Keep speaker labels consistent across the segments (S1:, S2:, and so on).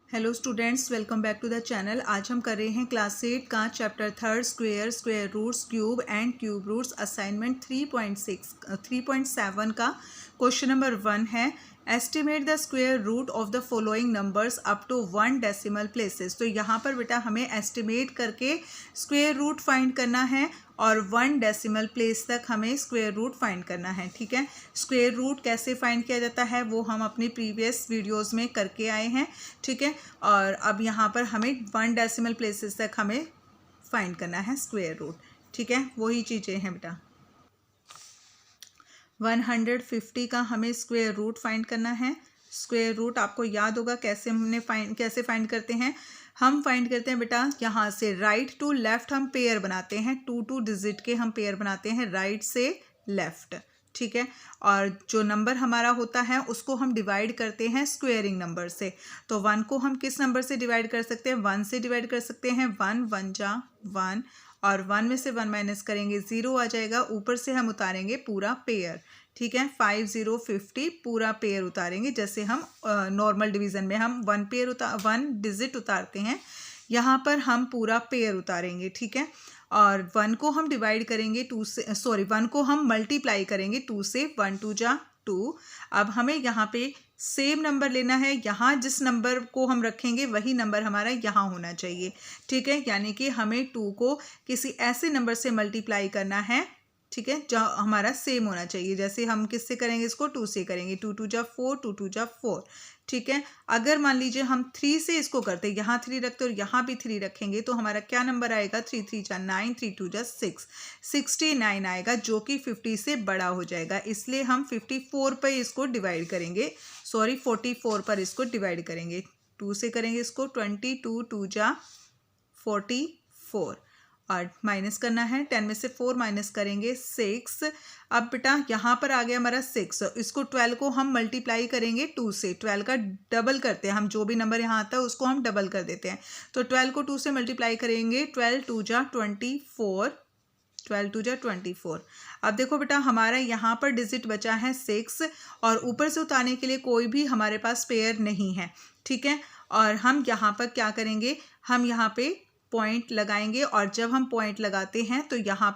S1: Hello students, welcome back to the channel. आज हम कर रहे हैं क्लास 8 का chapter 3 square, square roots, cube and cube roots. Assignment 3.7 का क्वेश्चन नंबर 1 है, estimate the square root of the following numbers up to 1 decimal places. तो यहाँ पर बेटा हमें एस्टिमेट करके स्क्वायर रूट फाइंड करना है और 1 डेसिमल प्लेस तक हमें स्क्वायर रूट फाइंड करना है। ठीक है, स्क्वायर रूट कैसे फाइंड किया जाता है वो हम अपनी प्रीवियस वीडियोस में करके आए हैं। ठीक है, और अब यहाँ पर हमें 1 डेसिमल प्लेसेस तक हमें फाइंड करना है स्क्वायर रूट। ठीक है, वही चीज़ें हैं बेटा। 150 का हमें स्क्वायर रूट फाइंड करना है। स्क्वायर रूट आपको याद होगा कैसे फाइंड करते हैं। हम फाइंड करते हैं बेटा, यहाँ से राइट टू लेफ्ट हम पेयर बनाते हैं, 2 डिजिट के हम पेयर बनाते हैं राइट से लेफ्ट। ठीक है, और जो नंबर हमारा होता है उसको हम डिवाइड करते हैं स्क्वेयरिंग नंबर से। तो 1 को हम किस नंबर से डिवाइड कर सकते हैं? 1 से डिवाइड कर सकते हैं। 1 1 जा 1, और 1 में से 1 माइनस करेंगे 0 आ जाएगा। ऊपर से हम उतारेंगे पूरा पेयर। ठीक है, 5 0 50 पूरा पेयर उतारेंगे। जैसे हम नॉर्मल डिवीज़न में हम 1 डिजिट उतारते हैं, यहाँ पर हम पूरा पेयर उतारेंगे। ठीक है, और 1 को हम डिवाइड करेंगे 2 से, 1 को हम मल्टीप्लाई करेंगे 2 से। 1 2 जा 2। अब हमें यहाँ पे सेम नंबर लेना है, यहाँ जिस नंबर को हम रखेंगे वही नंबर हमारा यहाँ होना चाहिए। ठीक है, यानी कि हमें 2 को किसी ऐसे नंबर से मल्टीप्लाई करना है, ठीक है, जो हमारा सेम होना चाहिए। जैसे हम किससे करेंगे इसको? 2 से करेंगे। 2 2 जा 4, 2 2 जा 4। ठीक है, अगर मान लीजिए हम 3 से इसको करते, यहाँ 3 रखते और यहाँ भी 3 रखेंगे तो हमारा क्या नंबर आएगा? 3 3 जा 9, 3 2 जा 6, 69 आएगा, जो कि 50 से बड़ा हो जाएगा। इसलिए हम 54 पर इसको डिवाइड करेंगे, 44 पर इसको डिवाइड करेंगे। 2 से करेंगे इसको, 22 2 जा 44, और माइनस करना है। 10 में से 4 माइनस करेंगे 6। अब बेटा यहाँ पर आ गया हमारा 6, इसको 12 को हम मल्टीप्लाई करेंगे 2 से। 12 का डबल करते हैं हम, जो भी नंबर यहाँ आता है उसको हम डबल कर देते हैं। तो 12 को 2 से मल्टीप्लाई करेंगे, 12 2 जा 24, 12 2 जा 24। अब देखो बेटा, हमारा यहाँ पर डिजिट बचा है 6, और ऊपर से उतारने के लिए कोई भी हमारे पास पेयर नहीं है। ठीक है, और हम यहाँ पर क्या करेंगे? हम यहाँ पे पॉइंट लगाएंगे, और जब हम पॉइंट लगाते हैं तो यहाँ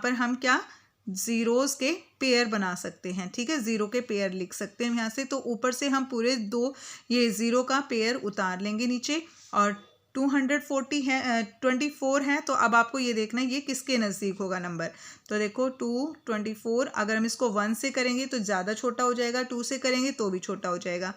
S1: पर हम क्या जीरोस के पेयर बना सकते हैं। ठीक है, जीरो के पेयर लिख सकते हैं यहाँ से। तो ऊपर से हम पूरे 2 ये जीरो का पेयर उतार लेंगे नीचे, और 240 है, 24 है। तो अब आपको ये देखना है ये किसके नज़दीक होगा नंबर। तो देखो 224, अगर हम इसको 1 से करेंगे तो ज़्यादा छोटा हो जाएगा, 2 से करेंगे तो भी छोटा हो जाएगा।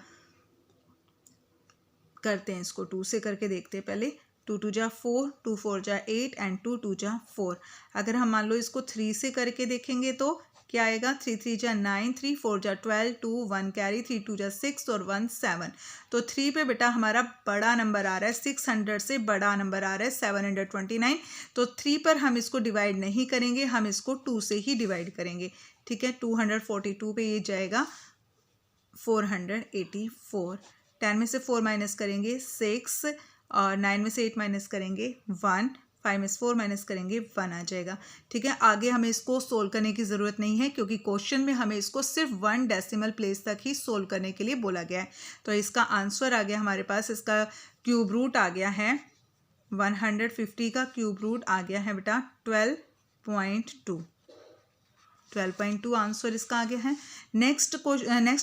S1: करते हैं इसको, 2 से करके देखते हैं पहले। 2 2 जा 4, 2 4 जा 8 एंड 2 2 जा 4। अगर हम मान लो इसको 3 से करके देखेंगे तो क्या आएगा? 3 3 जा 9, 3 4 जा 12, 2 1 कैरी, 3 2 जा 6 और 1 7। तो 3 पे बेटा हमारा बड़ा नंबर आ रहा है, 600 से बड़ा नंबर आ रहा है 729। तो 3 पर हम इसको डिवाइड नहीं करेंगे, हम इसको 2 से ही डिवाइड करेंगे। ठीक है, 242 पे ये जाएगा 484। 10 में से 4 माइनस करेंगे 6, और 9 में से 8 माइनस करेंगे 1, 5 में से 4 माइनस करेंगे 1 आ जाएगा। ठीक है, आगे हमें इसको सोल्व करने की ज़रूरत नहीं है, क्योंकि क्वेश्चन में हमें इसको सिर्फ 1 डेसिमल प्लेस तक ही सोल्व करने के लिए बोला गया है। तो इसका आंसर आ गया हमारे पास, इसका क्यूब रूट आ गया है 150 का क्यूब रूट आ गया है बेटा 12.2 आंसर इसका आ गया है। नेक्स्ट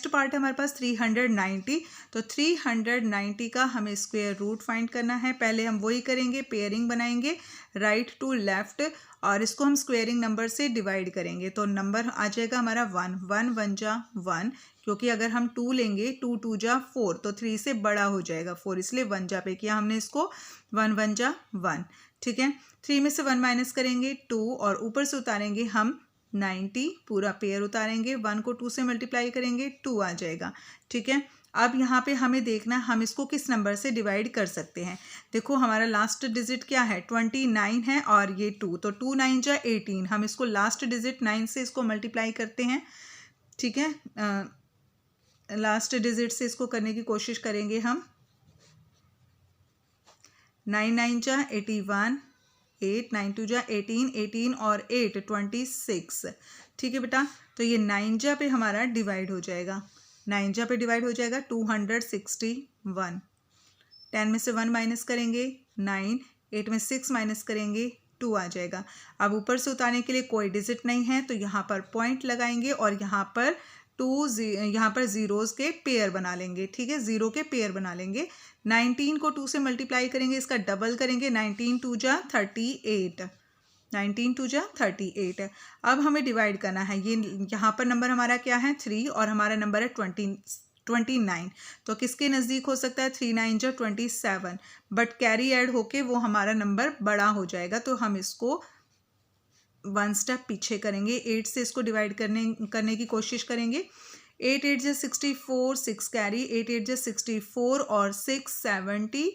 S1: पार्ट है हमारे पास 390। तो 390 का हमें स्क्वायर रूट फाइंड करना है। पहले हम वही करेंगे, पेयरिंग बनाएंगे राइट टू लेफ्ट, और इसको हम स्क्वेयरिंग नंबर से डिवाइड करेंगे। तो नंबर आ जाएगा हमारा 1 1 1 जा 1, क्योंकि अगर हम 2 लेंगे 2 2 जा 4, तो 3 से बड़ा हो जाएगा 4, इसलिए 1 जा पे किया हमने इसको, 1 1 जा 1। ठीक है, 3 में से 1 माइनस करेंगे 2, और ऊपर से उतारेंगे हम 90, पूरा पेयर उतारेंगे। 1 को 2 से मल्टीप्लाई करेंगे 2 आ जाएगा। ठीक है, अब यहाँ पे हमें देखना है हम इसको किस नंबर से डिवाइड कर सकते हैं। देखो हमारा लास्ट डिजिट क्या है? 29 है, और ये 2, तो 2 9 जा 18। हम इसको लास्ट डिजिट 9 से इसको मल्टीप्लाई करते हैं। ठीक है, लास्ट डिजिट से इसको करने की कोशिश करेंगे हम। 9 9 जा 81, 8 9 2 जा 18, 18 और 8 26। ठीक है बेटा, तो ये 9 जा पे हमारा डिवाइड हो जाएगा। 9 जा पे डिवाइड हो जाएगा 261। 10 में से 1 माइनस करेंगे 9, 8 में 6 माइनस करेंगे 2 आ जाएगा। अब ऊपर से उतारने के लिए कोई डिजिट नहीं है तो यहाँ पर पॉइंट लगाएंगे और यहाँ पर यहाँ पर ज़ीरोज़ के पेयर बना लेंगे। ठीक है, ज़ीरो के पेयर बना लेंगे। 19 को 2 से मल्टीप्लाई करेंगे, इसका डबल करेंगे। 19 2 जा 38, 19 2 जा 38। अब हमें डिवाइड करना है। ये यहाँ पर नंबर हमारा क्या है 3 और हमारा नंबर है 29। तो किसके नज़दीक हो सकता है 3 9 जा 27, बट कैरी ऐड होके वो हमारा नंबर बड़ा हो जाएगा। तो हम इसको 1 स्टेप पीछे करेंगे, 8 से इसको डिवाइड करने की कोशिश करेंगे। 8 8 जा 64, 6 कैरी, 8 8 जा 64 और 6 70,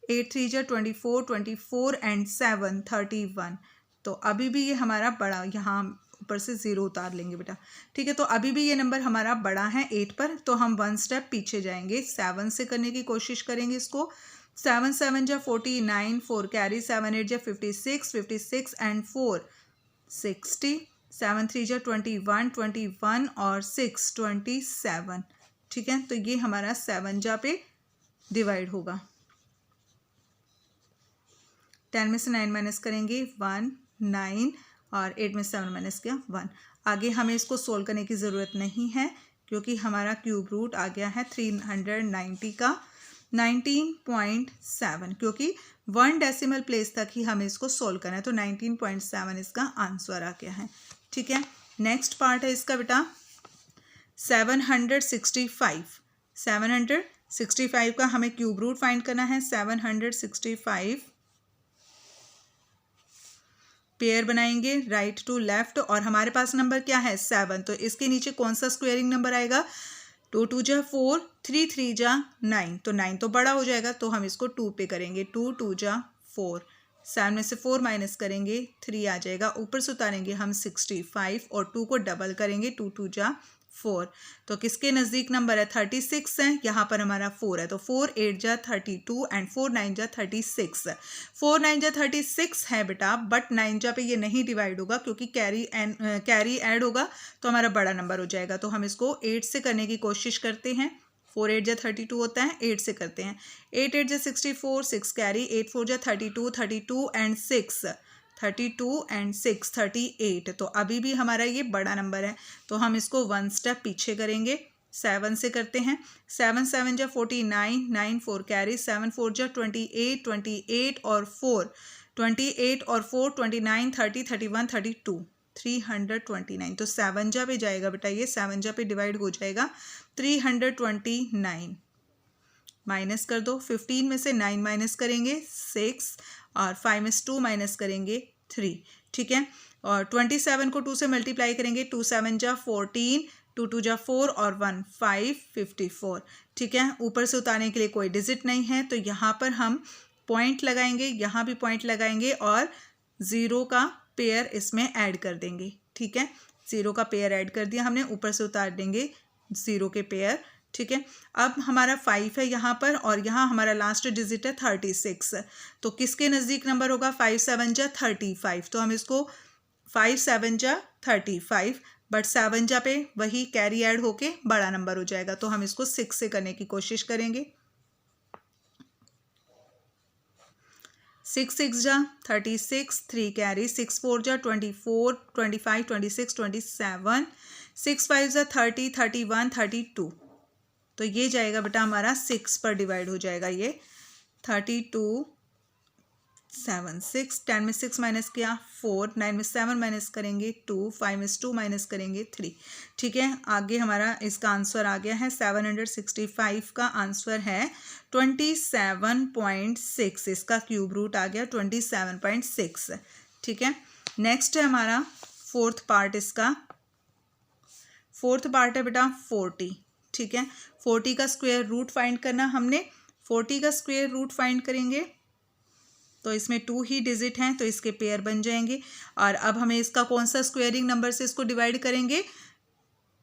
S1: 8 3 जा 24, 24 एंड 7 31। तो अभी भी ये हमारा बड़ा, यहाँ ऊपर से 0 उतार लेंगे बेटा। ठीक है, तो अभी भी ये नंबर हमारा बड़ा है 8 पर, तो हम 1 स्टेप पीछे जाएंगे, 7 से करने की कोशिश करेंगे इसको। 7 7 जा 49, 4 कैरी, 7 8 जा 56, 56 एंड 4 60, 7 3 जा 21, 21 और 6 27। ठीक है, तो ये हमारा 7 जा पे डिवाइड होगा। 10 में से 9 माइनस करेंगे 1, 9 और 8 में 7 माइनस किया 1। आगे हमें इसको सोल्व करने की ज़रूरत नहीं है क्योंकि हमारा क्यूब रूट आ गया है 390 का 19.7, क्योंकि 1 डेसिमल प्लेस तक ही हमें इसको सोल्व करना है। तो 19.7 इसका आंसर आ गया है। ठीक है, नेक्स्ट पार्ट है इसका बेटा 765। 765 का हमें क्यूब रूट फाइंड करना है। 765 पेयर बनाएंगे राइट टू लेफ्ट और हमारे पास नंबर क्या है 7, तो इसके नीचे कौन सा स्क्वेयरिंग नंबर आएगा 2 2 जा 4, 3 3 जा 9, तो 9 तो बड़ा हो जाएगा तो हम इसको 2 पे करेंगे। 2 2 जा 4, 7 में से 4 माइनस करेंगे 3 आ जाएगा। ऊपर से उतारेंगे हम 65 और 2 को डबल करेंगे 2 2 जा 4, तो किसके नज़दीक नंबर है 36 है। यहाँ पर हमारा 4 है तो 4 8 जा 32 एंड 4 9 जा 36। 4 9 जा 36 है बेटा, बट 9 जा पे ये नहीं डिवाइड होगा क्योंकि कैरी ऐड होगा तो हमारा बड़ा नंबर हो जाएगा। तो हम इसको 8 से करने की कोशिश करते हैं। 4 8 जा 32 होता है, 8 से करते हैं। 8 8 जा 64, 6 कैरी, 8 4 जा 32, 32 एंड 6 32 एंड 6 38। तो अभी भी हमारा ये बड़ा नंबर है तो हम इसको 1 स्टेप पीछे करेंगे। 7 से करते हैं। 7 7 जा 49, 9 4 कैरी, 7 4 जा 28, 28 और 4 28 और 4 29 30 31 32 329। तो 7 जा पे जाएगा बेटा, ये 7 जा पे डिवाइड हो जाएगा 329। माइनस कर दो, 15 में से 9 माइनस करेंगे 6 और 5 में से 2 माइनस करेंगे 3। ठीक है, और 27 को 2 से मल्टीप्लाई करेंगे 2 7 जा 14, 2 2 जा 4 और 1 5 54। ठीक है, ऊपर से उतारने के लिए कोई डिजिट नहीं है तो यहाँ पर हम पॉइंट लगाएंगे, यहाँ भी पॉइंट लगाएंगे और 0 का पेयर इसमें ऐड कर देंगे। ठीक है, 0 का पेयर ऐड कर दिया हमने, ऊपर से उतार देंगे 0 के पेयर। ठीक है, अब हमारा 5 है यहाँ पर और यहाँ हमारा लास्ट डिजिट है 36, तो किसके नज़दीक नंबर होगा 5 7 जा 35। तो हम इसको 5 7 जा 35, बट 7 जा पे वही कैरी ऐड होके बड़ा नंबर हो जाएगा तो हम इसको 6 से करने की कोशिश करेंगे। 6 6 जा 36, 3 कैरी, 6 4 जा 24, 25 26 27, 6 5 जा 30 31 32। तो ये जाएगा बेटा हमारा 6 पर डिवाइड हो जाएगा ये 32 7 6। 10 में 6 माइनस किया 4, 9 में 7 माइनस करेंगे 2, 5 में 2 माइनस करेंगे 3। ठीक है, आगे हमारा इसका आंसर आ गया है 765 का आंसर है 27.6। इसका क्यूब रूट आ गया 27.6। ठीक है, नेक्स्ट है हमारा फोर्थ पार्ट। इसका फोर्थ पार्ट है बेटा 40। ठीक है, 40 का स्क्वायर रूट फाइंड करना हमने। 40 का स्क्वायर रूट फाइंड करेंगे तो इसमें 2 ही डिजिट हैं तो इसके पेयर बन जाएंगे। और अब हमें इसका कौन सा स्क्वायरिंग नंबर से इसको डिवाइड करेंगे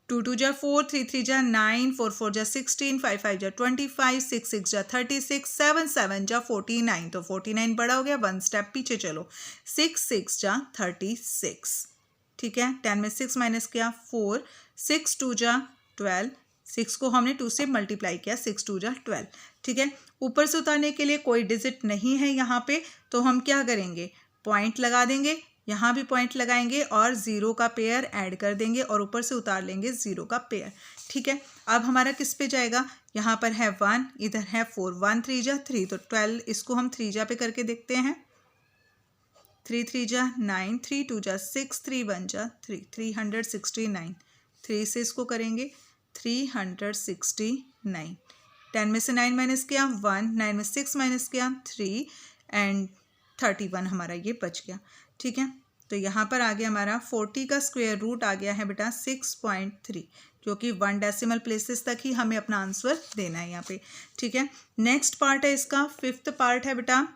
S1: 2 2 जा 4, 3 3 जा 9, 4 4 जा 16, 5 5 जा 25, 6 6 जा 36, 7 7 जा 49। तो 49 बड़ा हो गया, 1 स्टेप पीछे चलो 6 6 जा 36। ठीक है, 10 में 6 माइनस किया 4, 6 2 जा 12, 6 को हमने 2 से मल्टीप्लाई किया, 6 2 जा 12, ठीक है। ऊपर से उतारने के लिए कोई डिजिट नहीं है यहाँ पे, तो हम क्या करेंगे, पॉइंट लगा देंगे, यहाँ भी पॉइंट लगाएंगे और 0 का पेयर ऐड कर देंगे और ऊपर से उतार लेंगे 0 का पेयर, ठीक है। अब हमारा किस पे जाएगा, यहाँ पर है 1, इधर है 4, 1 3 जा 3, तो 12 इसको हम 3 जा पे करके देखते हैं। 3 3 जा 9, 3 2 जा 6, 3 1 जा 3, 369, 3 से इसको करेंगे 369, 10 में से 9 माइनस किया 1, 9 में 6 माइनस किया 3 एंड 31 हमारा ये बच गया, ठीक है। तो यहाँ पर आ गया हमारा 40 का स्क्वायर रूट आ गया है बेटा 6.3, क्योंकि 1 डेसिमल प्लेसेस तक ही हमें अपना आंसर देना है यहाँ पे, ठीक है। नेक्स्ट पार्ट है इसका, 5th पार्ट है बेटा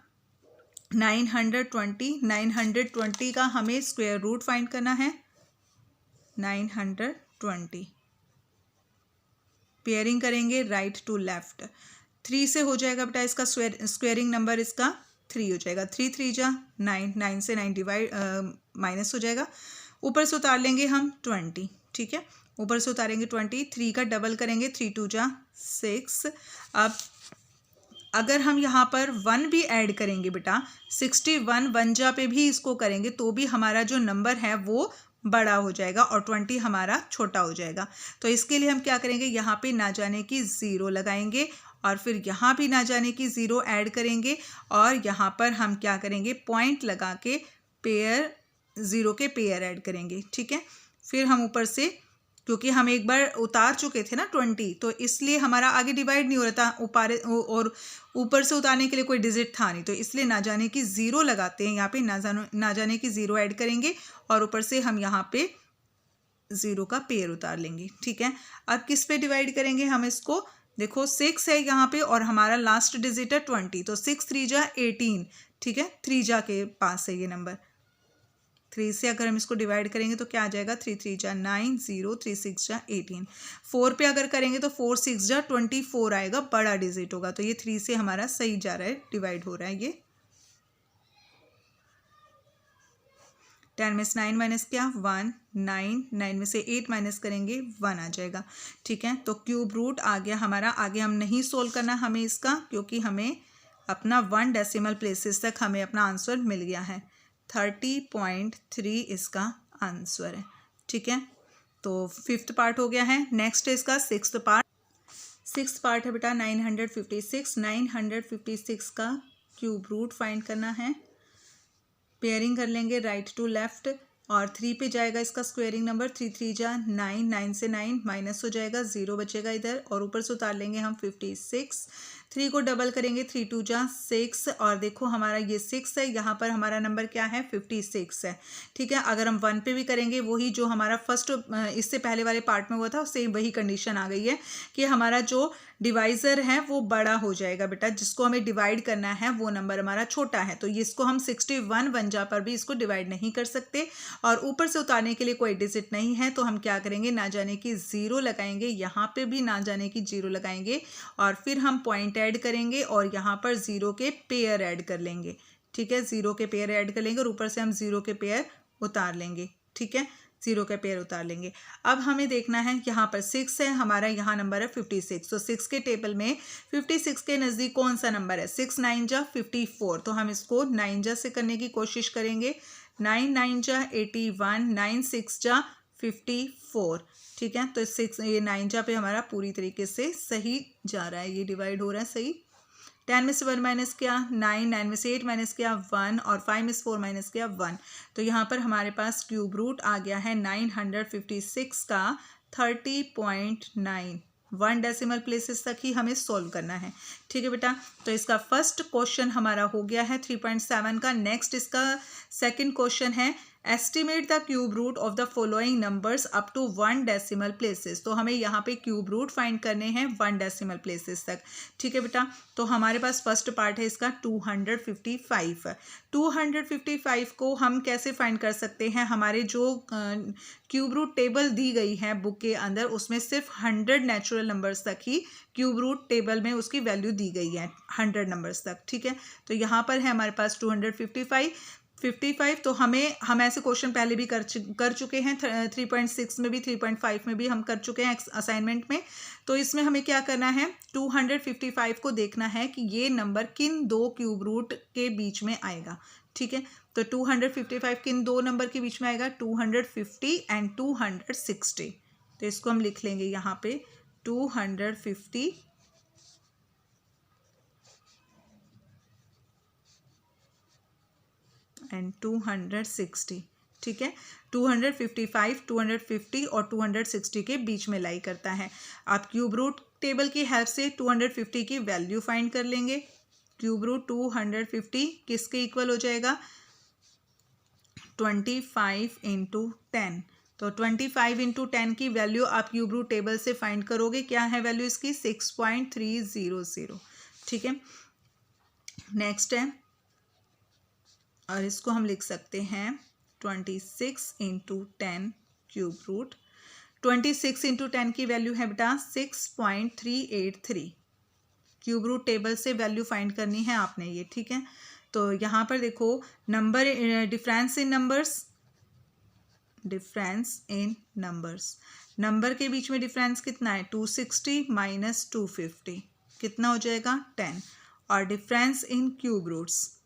S1: 920। 920 का हमें स्क्वायर रूट फाइंड करना है। 920 पेयरिंग करेंगे राइट टू लेफ्ट, 3 से हो जाएगा बेटा इसका स्क्वेयरिंग नंबर इसका 3 हो जाएगा। 3 3 जा 9, 9 से 9 डिवाइड माइनस हो जाएगा, ऊपर से उतार लेंगे हम 20, ठीक है। ऊपर से उतारेंगे 20, 3 का डबल करेंगे 3 2 जा 6। अब अगर हम यहाँ पर 1 भी ऐड करेंगे बेटा 61 1 जा पे भी इसको करेंगे तो भी हमारा जो नंबर है वो बड़ा हो जाएगा और 20 हमारा छोटा हो जाएगा। तो इसके लिए हम क्या करेंगे, यहाँ पे ना जाने की 0 लगाएंगे और फिर यहाँ भी ना जाने की 0 ऐड करेंगे और यहाँ पर हम क्या करेंगे, पॉइंट लगा के पेयर 0 के पेयर ऐड करेंगे, ठीक है। फिर हम ऊपर से, क्योंकि हम एक बार उतार चुके थे ना 20, तो इसलिए हमारा आगे डिवाइड नहीं हो रहा था, और ऊपर से उतारने के लिए कोई डिजिट था नहीं, तो इसलिए ना जाने की 0 लगाते हैं। यहाँ पे ना जाने की 0 ऐड करेंगे और ऊपर से हम यहाँ पे 0 का पेयर उतार लेंगे, ठीक है। अब किस पे डिवाइड करेंगे हम इसको, देखो 6 है यहाँ पे और हमारा लास्ट डिजिट है 20, तो 6 3 जा 18, ठीक है। 3 जा के पास है ये नंबर, 3 से अगर हम इसको डिवाइड करेंगे तो क्या आ जाएगा, 3 3 जा 9, 0 3 6 जा 18। 4 पे अगर करेंगे तो 4 6 जा 24 आएगा, बड़ा डिजिट होगा, तो ये 3 से हमारा सही जा रहा है, डिवाइड हो रहा है ये। 10 में से 9 माइनस किया 1, 9, 9 में से 8 माइनस करेंगे 1 आ जाएगा, ठीक है। तो क्यूब रूट आ गया हमारा। आगे हम नहीं सोल्व करना हमें इसका, क्योंकि हमें अपना 1 डेसिमल प्लेसेस तक हमें अपना आंसर मिल गया है। 30.3 इसका आंसर है, ठीक है। तो 5th पार्ट हो गया है। नेक्स्ट है इसका 6th पार्ट। 6th पार्ट है बेटा 956। 956 का क्यूब रूट फाइंड करना है। पेयरिंग कर लेंगे राइट टू लेफ्ट और 3 पे जाएगा इसका स्क्वेयरिंग नंबर, 3 3 जा 9, 9 से 9 माइनस हो जाएगा, 0 बचेगा इधर और ऊपर से उतार लेंगे हम 56। 3 को डबल करेंगे, 3 2 जा 6 और देखो हमारा ये 6 है, यहाँ पर हमारा नंबर क्या है 56 है, ठीक है। अगर हम 1 पे भी करेंगे, वही जो हमारा फर्स्ट इससे पहले वाले पार्ट में हुआ था, सेम वही कंडीशन आ गई है कि हमारा जो डिवाइज़र है वो बड़ा हो जाएगा बेटा, जिसको हमें डिवाइड करना है वो नंबर हमारा छोटा है, तो इसको हम 61 1 पर भी इसको डिवाइड नहीं कर सकते और ऊपर से उतारने के लिए कोई डिजिट नहीं है, तो हम क्या करेंगे, ना जाने की 0 लगाएंगे, यहाँ पे भी ना जाने की 0 लगाएंगे और फिर हम पॉइंट ऐड करेंगे और यहाँ पर 0 के पेयर ऐड कर लेंगे, ठीक है। 0 के पेयर ऐड कर लेंगे और ऊपर से हम 0 के पेयर उतार लेंगे, ठीक है। 0 का पेयर उतार लेंगे। अब हमें देखना है, यहाँ पर 6 है, हमारा यहाँ नंबर है 56, तो 6 के टेबल में 56 के नज़दीक कौन सा नंबर है, 6 9 जा 54, तो हम इसको 9 जा से करने की कोशिश करेंगे। 9 9 जा 81, 9 6 जा 54, ठीक है। तो 6 ये 9 जा पे हमारा पूरी तरीके से सही जा रहा है, ये डिवाइड हो रहा है सही। 10 में से 1 माइनस किया 9, 9 में से 8 माइनस किया 1 और 5 में से 4 माइनस किया 1, तो यहाँ पर हमारे पास क्यूब रूट आ गया है 956 का 30.9। 1 डेसिमल प्लेसेस तक ही हमें सॉल्व करना है, ठीक है बेटा। तो इसका फर्स्ट क्वेश्चन हमारा हो गया है 3.7 का। नेक्स्ट इसका सेकंड क्वेश्चन है, estimate the cube root of the following numbers up to 1 decimal places. तो हमें यहाँ पे क्यूब रूट फाइंड करने हैं 1 डेसिमल प्लेसेस तक, ठीक है बेटा। तो हमारे पास फर्स्ट पार्ट है इसका 255। 255 को हम कैसे फाइंड कर सकते हैं, हमारे जो क्यूब रूट टेबल दी गई है बुक के अंदर, उसमें सिर्फ 100 नेचुरल नंबर्स तक ही क्यूब रूट टेबल में उसकी वैल्यू दी गई है, 100 नंबर्स तक, ठीक है। तो यहाँ पर है हमारे पास 255। 55, तो हम ऐसे क्वेश्चन पहले भी कर चुके हैं, 3.6 में भी 3.5 में भी हम कर चुके हैं असाइनमेंट में। तो इसमें हमें क्या करना है, 255 को देखना है कि ये नंबर किन दो क्यूब रूट के बीच में आएगा। ठीक है, तो 255 किन दो नंबर के बीच में आएगा, 250 एंड 260। तो इसको हम लिख लेंगे यहाँ पे 250 एंड 260। ठीक है, 255, 250 और 260 के बीच में लाई करता है। आप क्यूब रूट टेबल की हेल्प से 250 की वैल्यू फाइंड कर लेंगे। क्यूब रूट 250 किसके इक्वल हो जाएगा, 25 इंटू 10। तो 25 इंटू 10 की वैल्यू आप क्यूब रूट टेबल से फाइंड करोगे। क्या है वैल्यू इसकी, 6.300। ठीक है, नेक्स्ट है, और इसको हम लिख सकते हैं 26 इंटू 10 क्यूब रूट। 26 इंटू 10 की वैल्यू है बेटा 6.383। क्यूब रूट टेबल से वैल्यू फाइंड करनी है आपने ये। ठीक है, तो यहाँ पर देखो number difference in numbers, difference in numbers, number के बीच में डिफरेंस कितना है, 260 माइनस 250 कितना हो जाएगा, 10। और डिफरेंस इन क्यूब रूट्स,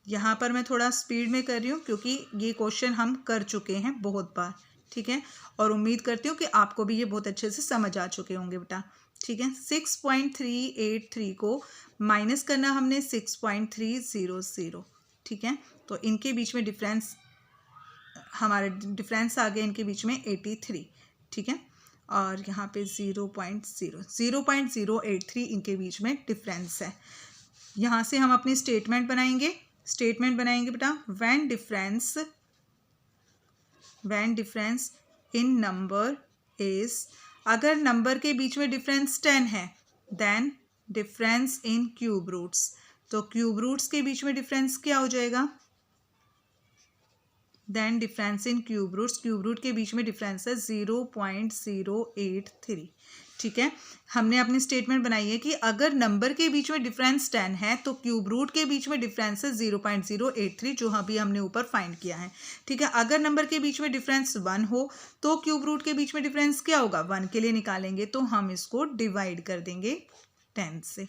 S1: यहाँ पर मैं थोड़ा स्पीड में कर रही हूँ क्योंकि ये क्वेश्चन हम कर चुके हैं बहुत बार। ठीक है, और उम्मीद करती हूँ कि आपको भी ये बहुत अच्छे से समझ आ चुके होंगे बेटा। ठीक है, 6.383 को माइनस करना हमने 6.300। ठीक है, तो इनके बीच में डिफरेंस, हमारा डिफरेंस आ गया इनके बीच में 83। ठीक है, और यहाँ पे 0.083 इनके बीच में डिफरेंस है। यहाँ से हम अपनी स्टेटमेंट बनाएंगे बेटा, when difference in number is, अगर नंबर के बीच में डिफरेंस 10 है, then difference in cube roots, तो क्यूब रूट्स के बीच में डिफरेंस क्या हो जाएगा, then difference in cube roots, cube root के बीच में डिफरेंस है 0.083। ठीक है, हमने अपनी स्टेटमेंट बनाई है कि अगर नंबर के बीच में डिफरेंस 10 है तो क्यूब रूट के बीच में डिफरेंस है 0.083, जो अभी हमने ऊपर फाइंड किया है। ठीक है, अगर नंबर के बीच में डिफरेंस 1 हो तो क्यूब रूट के बीच में डिफरेंस क्या होगा, 1 के लिए निकालेंगे तो हम इसको डिवाइड कर देंगे 10 से।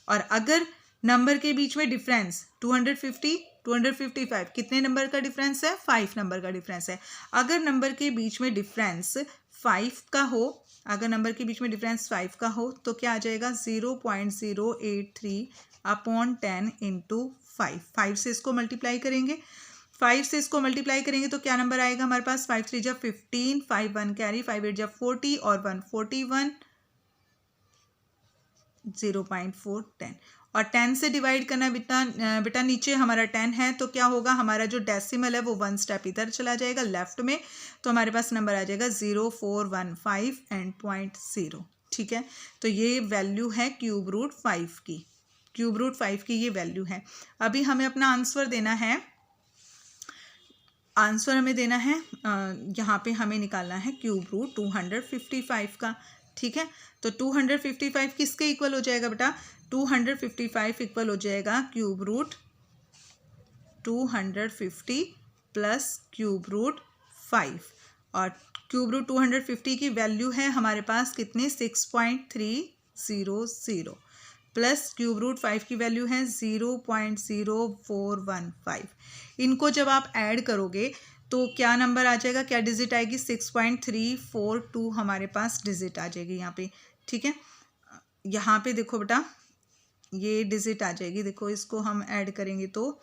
S1: और अगर नंबर के बीच में डिफरेंस 250, 255 कितने नंबर का डिफरेंस है, 5 नंबर का डिफरेंस है। अगर नंबर के बीच में डिफरेंस 5 का हो, अगर नंबर के बीच में डिफरेंस 5 का हो तो क्या आ जाएगा, 0.083 अपॉन 10 इंटू 5 से इसको मल्टीप्लाई करेंगे। 5 से इसको मल्टीप्लाई करेंगे तो क्या नंबर आएगा हमारे पास, 5 3 जा 15, 5 1 कैरी, 5 8 जा 40 और 1 41, 0.410। और 10 से डिवाइड करना बेटा नीचे हमारा 10 है तो क्या होगा, हमारा जो डेसिमल है वो 1 स्टेप इधर चला जाएगा लेफ्ट में, तो हमारे पास नंबर आ जाएगा 0415 एंड 0.0। ठीक है, तो ये वैल्यू है क्यूब रूट 5 की, क्यूब रूट 5 की ये वैल्यू है। अभी हमें अपना आंसर देना है, यहाँ पे हमें निकालना है क्यूब रूट 255 का। ठीक है, तो 255 किसके इक्वल हो जाएगा बेटा, 255 इक्वल हो जाएगा cube root 250 plus cube root 5, और क्यूब रूट 250 की वैल्यू है हमारे पास कितने, 6.300 प्लस क्यूब रूट 5 की वैल्यू है 0.0415। इनको जब आप ऐड करोगे तो क्या नंबर आ जाएगा, क्या डिजिट आएगी, 6.342 हमारे पास डिजिट आ जाएगी यहाँ पे। ठीक है, यहाँ पे देखो बेटा ये डिजिट आ जाएगी, देखो इसको हम ऐड करेंगे तो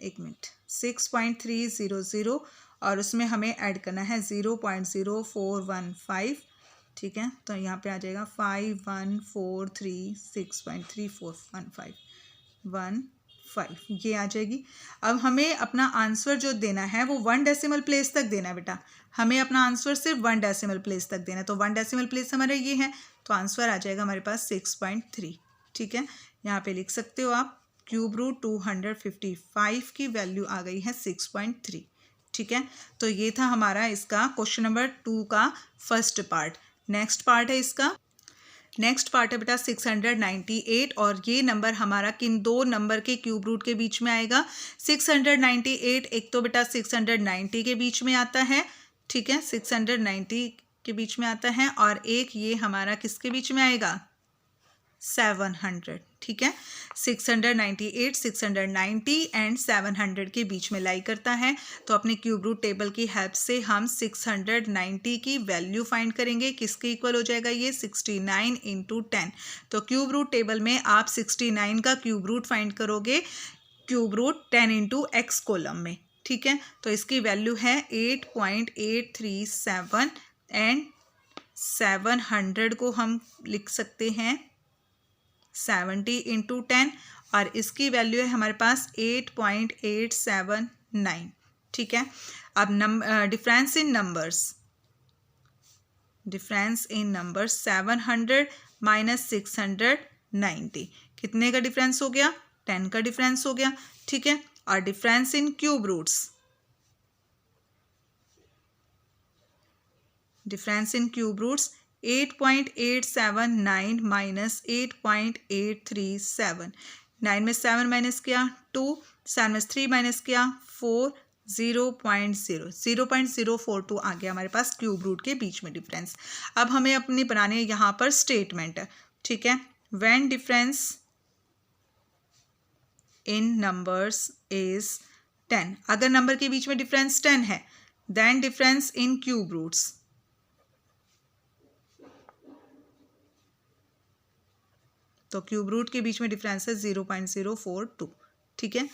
S1: 1 मिनट, 6.300 और उसमें हमें ऐड करना है 0.0415। ठीक है, तो यहाँ पे आ जाएगा 5143.6.3415 ये आ जाएगी। अब हमें अपना आंसर जो देना है वो 1 डेसिमल प्लेस तक देना है बेटा, हमें अपना आंसर सिर्फ 1 डेसिमल प्लेस तक देना है। तो 1 डेसिमल प्लेस हमारा ये है, तो आंसर आ जाएगा हमारे पास 6.3। ठीक है, यहाँ पे लिख सकते हो आप, क्यूब रूट 255 की वैल्यू आ गई है 6.3। ठीक है, तो ये था हमारा इसका क्वेश्चन नंबर 2 का फर्स्ट पार्ट। नेक्स्ट पार्ट है इसका, नेक्स्ट पार्ट है बेटा 698 और ये नंबर हमारा किन दो नंबर के क्यूब रूट के बीच में आएगा। 698 एक तो बेटा 690 के बीच में आता है, ठीक है, 690 के बीच में आता है, और एक ये हमारा किसके बीच में आएगा, 700, ठीक है। 698, 690 एंड 700 के बीच में लाई करता है। तो अपने क्यूब रूट टेबल की हेल्प से हम 690 की वैल्यू फाइंड करेंगे। किसके इक्वल हो जाएगा ये, 69 इंटू 10। तो क्यूब रूट टेबल में आप 69 का क्यूब रूट फाइंड करोगे cube root 10 into X column में, ठीक है। तो इसकी वैल्यू है 8.837 एंड 700 को हम लिख सकते हैं 70 इंटू 10 और इसकी वैल्यू है हमारे पास 8.879, ठीक है। अब डिफरेंस इन नंबर्स 700 माइनस 690 कितने का डिफरेंस हो गया, 10 का डिफरेंस हो गया, ठीक है। और difference in cube roots 8.879 minus 8.837, 9 में 7 माइनस किया 2, 7 में 3 माइनस किया 4, 0.042 आ गया हमारे पास क्यूब रूट के बीच में डिफरेंस। अब हमें अपनी बनाने यहाँ पर स्टेटमेंट, ठीक है। When difference in numbers is 10, अगर नंबर के बीच में डिफरेंस 10 है, then difference in cube roots, तो क्यूब रूट के बीच में डिफरेंस है 0.042, ठीक है।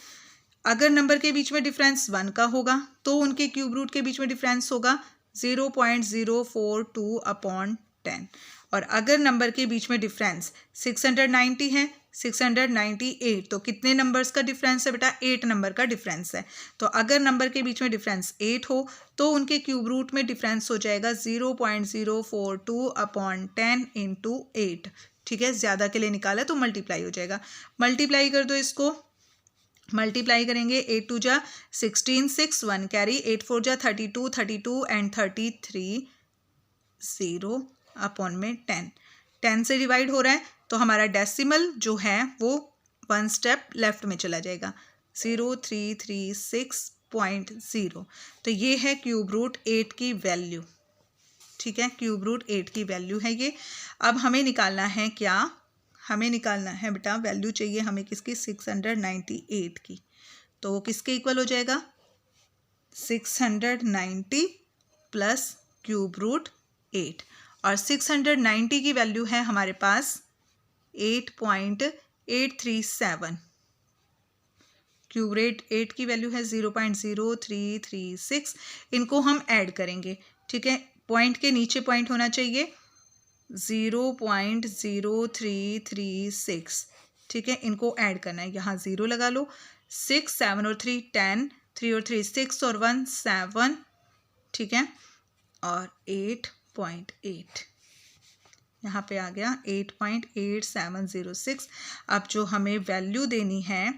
S1: अगर नंबर के बीच में डिफरेंस 1 का होगा तो उनके क्यूब रूट के बीच में डिफरेंस होगा 0.042 अपॉन 10। और अगर नंबर के बीच में डिफरेंस 690 है, 698, तो कितने नंबर्स का डिफरेंस है बेटा, 8 नंबर का डिफरेंस है। तो अगर नंबर के बीच में डिफरेंस 8 हो तो उनके क्यूब रूट में डिफरेंस हो जाएगा 0.042 अपॉन 10 इंटू 8, ठीक है। ज़्यादा के लिए निकाला तो मल्टीप्लाई हो जाएगा, मल्टीप्लाई कर दो इसको, मल्टीप्लाई करेंगे 8 2 जा 16, 6 1 कैरी, 8 4 जा 32, 32 एंड 33, 0 अपॉन में 10 से डिवाइड हो रहा है तो हमारा डेसिमल जो है वो 1 स्टेप लेफ्ट में चला जाएगा, 0336.0। तो ये है क्यूब रूट 8 की वैल्यू, ठीक है, क्यूब रूट 8 की वैल्यू है ये। अब हमें निकालना है क्या, हमें निकालना है बेटा वैल्यू चाहिए हमें किसकी, 698 की। तो वो किसके इक्वल हो जाएगा, 690 प्लस क्यूब रूट 8, और 690 की वैल्यू है हमारे पास 8.837, क्यूब रूट 8 की वैल्यू है 0.0336। इनको हम ऐड करेंगे, ठीक है, पॉइंट के नीचे पॉइंट होना चाहिए 0.0336, ठीक है। इनको ऐड करना है, यहाँ 0 लगा लो, 6 7 और 3 10, 3 और 3 6 और 1 7, ठीक है, और 8.8 यहाँ पे आ गया 8.8706। अब जो हमें वैल्यू देनी है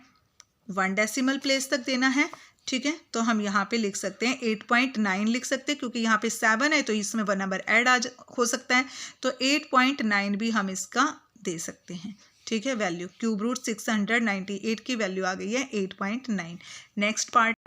S1: 1 डेसिमल प्लेस तक देना है, ठीक है। तो हम यहाँ पे लिख सकते हैं 8.9 लिख सकते हैं, क्योंकि यहाँ पे 7 है तो इसमें 1 नंबर ऐड हो सकता है, तो 8.9 भी हम इसका दे सकते हैं, ठीक है। वैल्यू क्यूब रूट 698 की वैल्यू आ गई है 8.9। नेक्स्ट पार्ट,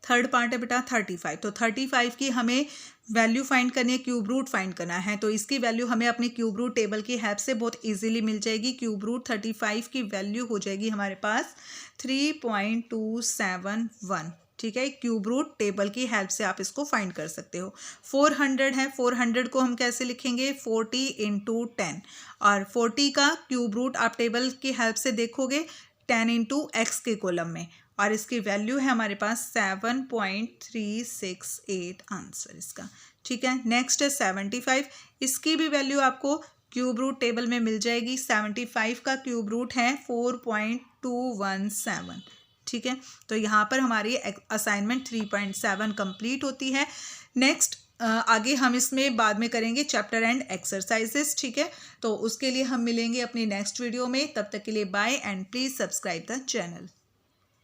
S1: थर्ड पार्ट है बेटा 35। तो 35 की हमें वैल्यू फाइंड करनी है, क्यूब रूट फाइंड करना है। तो इसकी वैल्यू हमें अपने क्यूब रूट टेबल की हेल्प से बहुत इजीली मिल जाएगी। क्यूब रूट 35 की वैल्यू हो जाएगी हमारे पास 3.271, ठीक है। क्यूब रूट टेबल की हेल्प से आप इसको फाइंड कर सकते हो। 400 है, 400 को हम कैसे लिखेंगे, 40 इंटू 10, और 40 का क्यूब रूट आप टेबल की हेल्प से देखोगे 10 इंटू एक्स के कॉलम में, और इसकी वैल्यू है हमारे पास 7.368 आंसर इसका, ठीक है। नेक्स्ट है 75, इसकी भी वैल्यू आपको क्यूब रूट टेबल में मिल जाएगी। 75 का क्यूब रूट है 4.217, ठीक है। तो यहाँ पर हमारी असाइनमेंट 3.7 कंप्लीट होती है। नेक्स्ट आगे हम इसमें बाद में करेंगे चैप्टर एंड एक्सरसाइजेस, ठीक है। तो उसके लिए हम मिलेंगे अपनी नेक्स्ट वीडियो में, तब तक के लिए bye and please subscribe the channel.